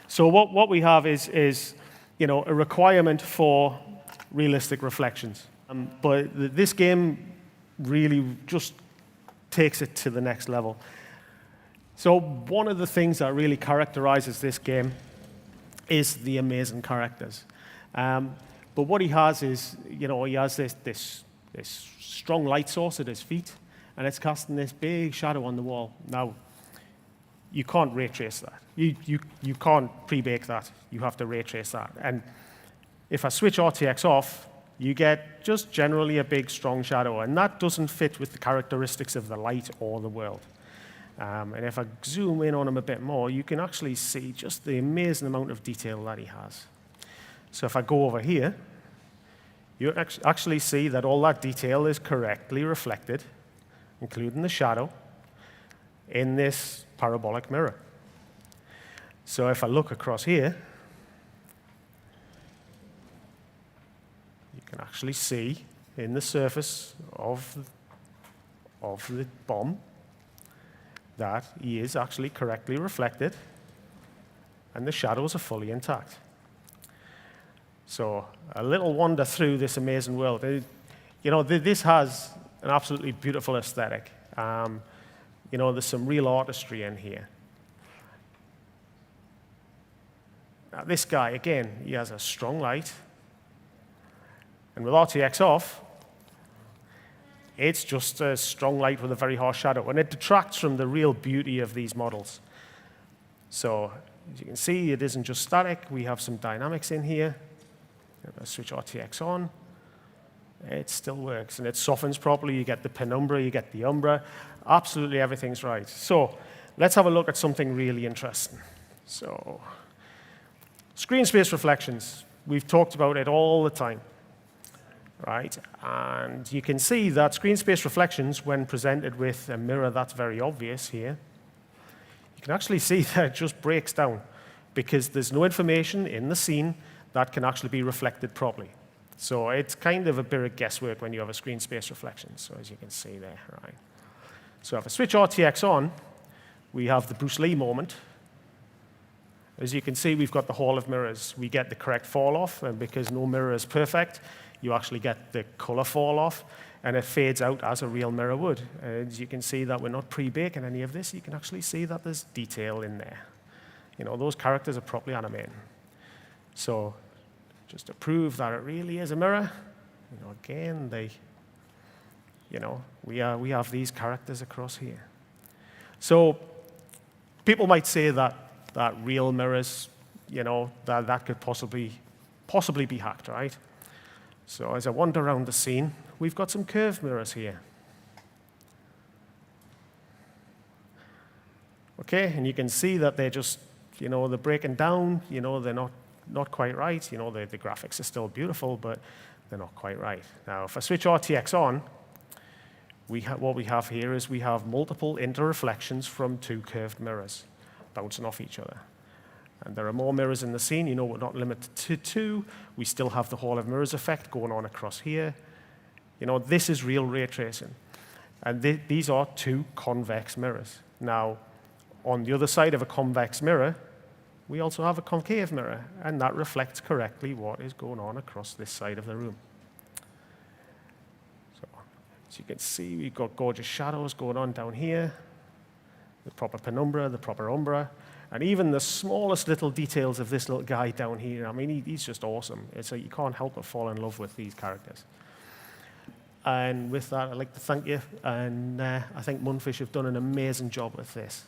So what we have is a requirement for realistic reflections. But this game really just takes it to the next level. So one of the things that really characterizes this game is the amazing characters. But what he has is, he has this strong light source at his feet, and it's casting this big shadow on the wall. Now, you can't ray trace that. You can't pre-bake that. You have to ray trace that. And if I switch RTX off, you get just generally a big, strong shadow, and that doesn't fit with the characteristics of the light or the world. And if I zoom in on him a bit more, you can actually see just the amazing amount of detail that he has. So if I go over here, you actually see that all that detail is correctly reflected, including the shadow, in this parabolic mirror. So if I look across here, you can actually see in the surface of the bomb that he is actually correctly reflected, and the shadows are fully intact. So a little wander through this amazing world. This has an absolutely beautiful aesthetic. There's some real artistry in here. Now, this guy, again, he has a strong light. And with RTX off, it's just a strong light with a very harsh shadow. And it detracts from the real beauty of these models. So as you can see, it isn't just static. We have some dynamics in here. If I switch RTX on, it still works. And it softens properly. You get the penumbra, you get the umbra. Absolutely everything's right. So let's have a look at something really interesting. So screen space reflections. We've talked about it all the time, right? And you can see that screen space reflections, when presented with a mirror that's very obvious here, you can actually see that it just breaks down because there's no information in the scene that can actually be reflected properly. So it's kind of a bit of guesswork when you have a screen space reflection, so as you can see there, right? So if I switch RTX on, we have the Bruce Lee moment. As you can see, we've got the Hall of Mirrors. We get the correct fall off, and because no mirror is perfect, you actually get the color fall off, and it fades out as a real mirror would. As you can see that we're not pre-baking any of this, you can actually see that there's detail in there. Those characters are properly animated. So just to prove that it really is a mirror, again, we have these characters across here. So people might say that real mirrors, that could possibly be hacked, right? So as I wander around the scene, we've got some curved mirrors here. Okay, and you can see that they're just, they're breaking down, they're not quite right. The graphics are still beautiful, but they're not quite right. Now, if I switch RTX on, what we have here is we have multiple interreflections from two curved mirrors bouncing off each other. And there are more mirrors in the scene. We're not limited to two. We still have the Hall of Mirrors effect going on across here. This is real ray tracing. And these are two convex mirrors. Now, on the other side of a convex mirror, we also have a concave mirror, and that reflects correctly what is going on across this side of the room. So, as you can see, we've got gorgeous shadows going on down here, the proper penumbra, the proper umbra, and even the smallest little details of this little guy down here. I mean, he's just awesome. You can't help but fall in love with these characters. And with that, I'd like to thank you, and I think Mundfish have done an amazing job with this.